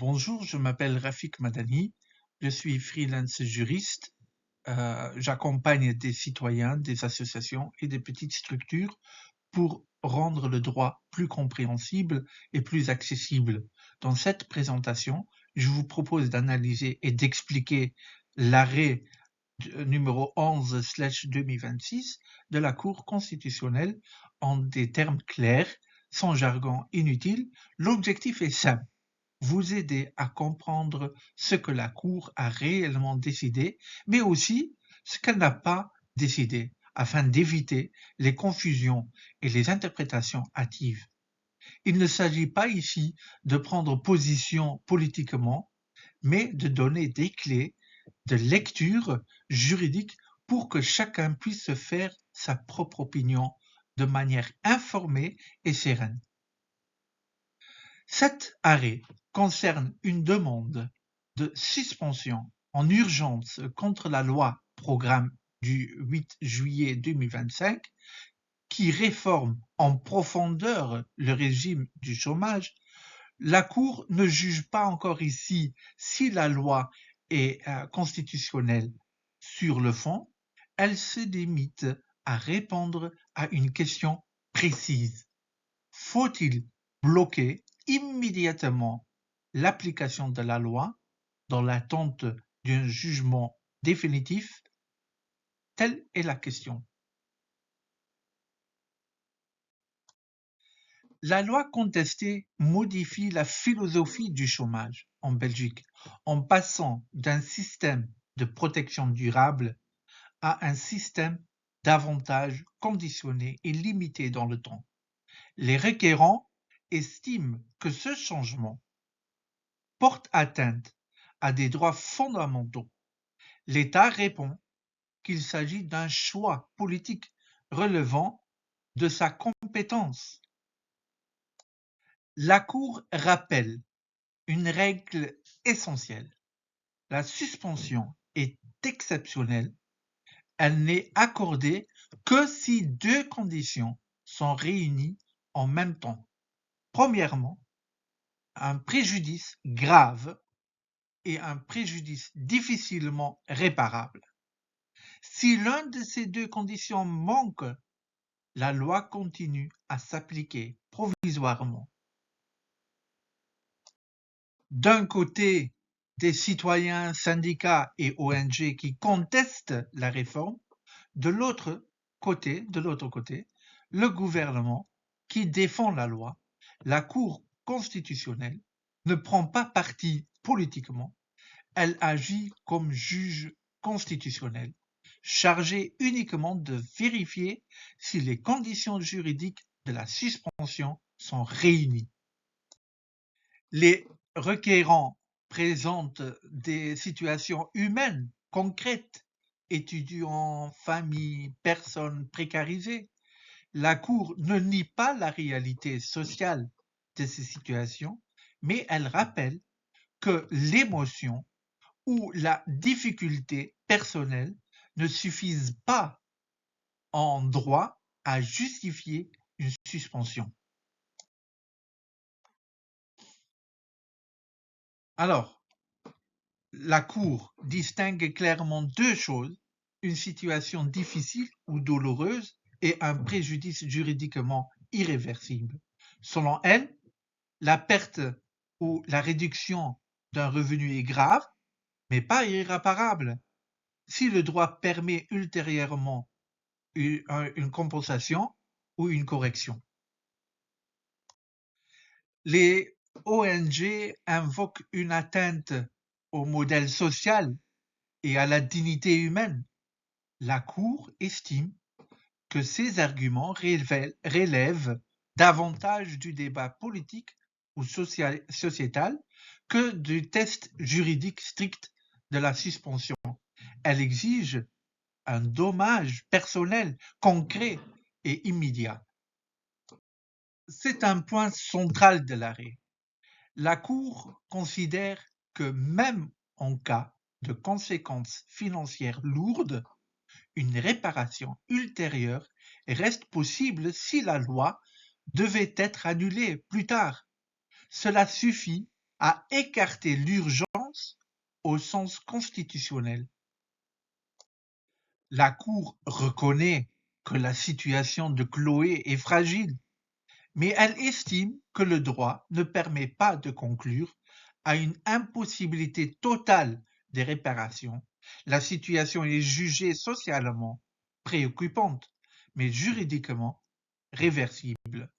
Bonjour, je m'appelle Rafik Madani, je suis freelance juriste. J'accompagne des citoyens, des associations et des petites structures pour rendre le droit plus compréhensible et plus accessible. Dans cette présentation, je vous propose d'analyser et d'expliquer l'arrêt numéro 11/2026 de la Cour constitutionnelle en des termes clairs, sans jargon inutile. L'objectif est simple: vous aider à comprendre ce que la Cour a réellement décidé, mais aussi ce qu'elle n'a pas décidé, afin d'éviter les confusions et les interprétations hâtives. Il ne s'agit pas ici de prendre position politiquement, mais de donner des clés de lecture juridique pour que chacun puisse se faire sa propre opinion de manière informée et sereine. Cet arrêt concerne une demande de suspension en urgence contre la loi programme du 8 juillet 2025 qui réforme en profondeur le régime du chômage. La Cour ne juge pas encore ici si la loi est constitutionnelle sur le fond. Elle se limite à répondre à une question précise: faut-il bloquer immédiatement l'application de la loi dans l'attente d'un jugement définitif? Telle est la question. La loi contestée modifie la philosophie du chômage en Belgique en passant d'un système de protection durable à un système d'avantages conditionnés et limités dans le temps. Les requérants estiment que ce changement porte atteinte à des droits fondamentaux. L'État répond qu'il s'agit d'un choix politique relevant de sa compétence. La Cour rappelle une règle essentielle: la suspension est exceptionnelle, elle n'est accordée que si deux conditions sont réunies en même temps. Premièrement, un préjudice grave et un préjudice difficilement réparable. Si l'une de ces deux conditions manque, la loi continue à s'appliquer provisoirement. D'un côté, des citoyens, syndicats et ONG qui contestent la réforme, de l'autre côté, le gouvernement qui défend la loi. La Cour constitutionnelle ne prend pas parti politiquement, elle agit comme juge constitutionnel, chargé uniquement de vérifier si les conditions juridiques de la suspension sont réunies. Les requérants présentent des situations humaines concrètes: étudiants, familles, personnes précarisées. La Cour ne nie pas la réalité sociale de ces situations, mais elle rappelle que l'émotion ou la difficulté personnelle ne suffisent pas en droit à justifier une suspension. Alors, la Cour distingue clairement deux choses: une situation difficile ou douloureuse et un préjudice juridiquement irréversible. Selon elle, la perte ou la réduction d'un revenu est grave, mais pas irréparable, si le droit permet ultérieurement une compensation ou une correction. Les ONG invoquent une atteinte au modèle social et à la dignité humaine. La Cour estime que ces arguments relèvent davantage du débat politique ou sociétal que du test juridique strict de la suspension. Elle exige un dommage personnel concret et immédiat. C'est un point central de l'arrêt. La Cour considère que même en cas de conséquences financières lourdes, une réparation ultérieure reste possible si la loi devait être annulée plus tard. Cela suffit à écarter l'urgence au sens constitutionnel. La Cour reconnaît que la situation de Chloé est fragile, mais elle estime que le droit ne permet pas de conclure à une impossibilité totale des réparations. La situation est jugée socialement préoccupante, mais juridiquement réversible.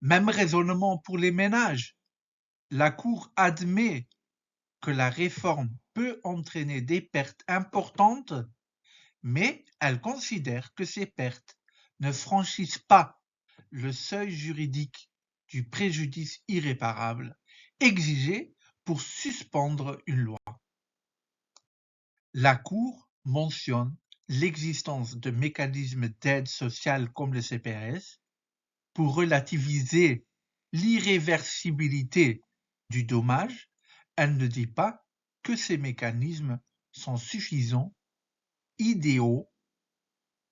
Même raisonnement pour les ménages. La Cour admet que la réforme peut entraîner des pertes importantes, mais elle considère que ces pertes ne franchissent pas le seuil juridique du préjudice irréparable exigé pour suspendre une loi. La Cour mentionne l'existence de mécanismes d'aide sociale comme le CPRS pour relativiser l'irréversibilité du dommage. Elle ne dit pas que ces mécanismes sont suffisants, idéaux,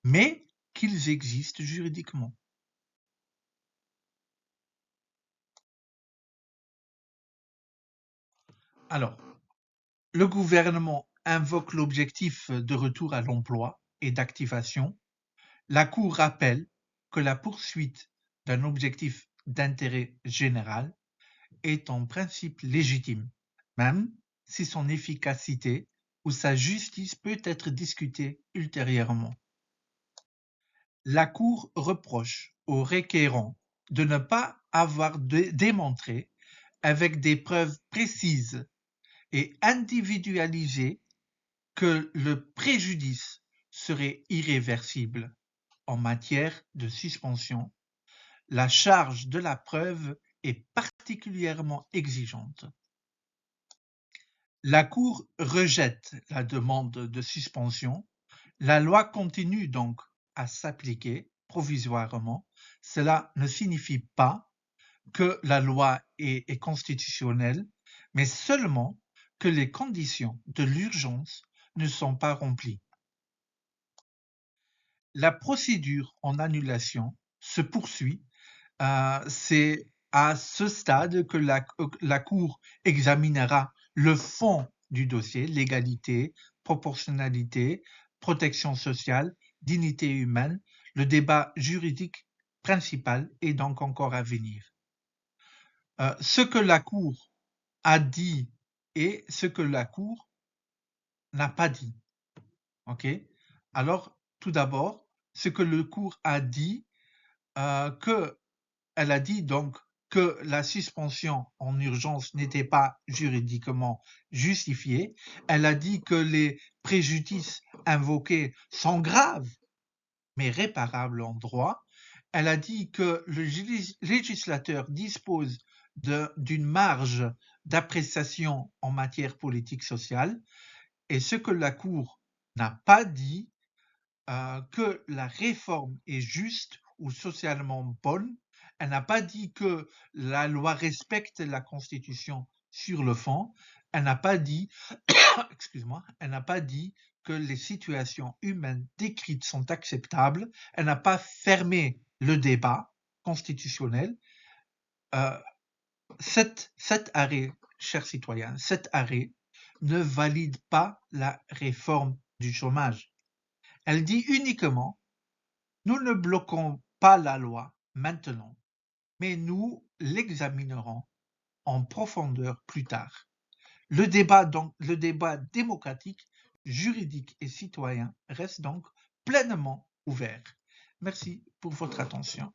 mais qu'ils existent juridiquement. Alors, le gouvernement invoque l'objectif de retour à l'emploi et d'activation. La Cour rappelle que la poursuite d'un objectif d'intérêt général est en principe légitime, même si son efficacité ou sa justice peut être discutée ultérieurement. La Cour reproche aux requérants de ne pas avoir démontré avec des preuves précises et individualisées que le préjudice serait irréversible. En matière de suspension, la charge de la preuve est particulièrement exigeante. La Cour rejette la demande de suspension. La loi continue donc à s'appliquer provisoirement. Cela ne signifie pas que la loi est constitutionnelle, mais seulement que les conditions de l'urgence ne sont pas remplies. La procédure en annulation se poursuit. C'est à ce stade que la Cour examinera le fond du dossier, légalité, proportionnalité, protection sociale, dignité humaine. Le débat juridique principal est donc encore à venir. Ce que la Cour a dit et ce que la Cour n'a pas dit. Ok. Alors, tout d'abord, ce que la Cour a dit, elle a dit donc que la suspension en urgence n'était pas juridiquement justifiée. Elle a dit que les préjudices invoqués sont graves, mais réparables en droit. Elle a dit que le législateur dispose d'une marge d'appréciation en matière politique sociale. Et ce que la Cour n'a pas dit, que la réforme est juste ou socialement bonne. Elle n'a pas dit que la loi respecte la Constitution sur le fond. Elle n'a pas dit, excuse-moi, elle n'a pas dit que les situations humaines décrites sont acceptables. Elle n'a pas fermé le débat constitutionnel. Cet arrêt, chers citoyens, cet arrêt ne valide pas la réforme du chômage. Elle dit uniquement: nous ne bloquons pas la loi maintenant, mais nous l'examinerons en profondeur plus tard. Le débat démocratique, juridique et citoyen reste donc pleinement ouvert. Merci pour votre attention.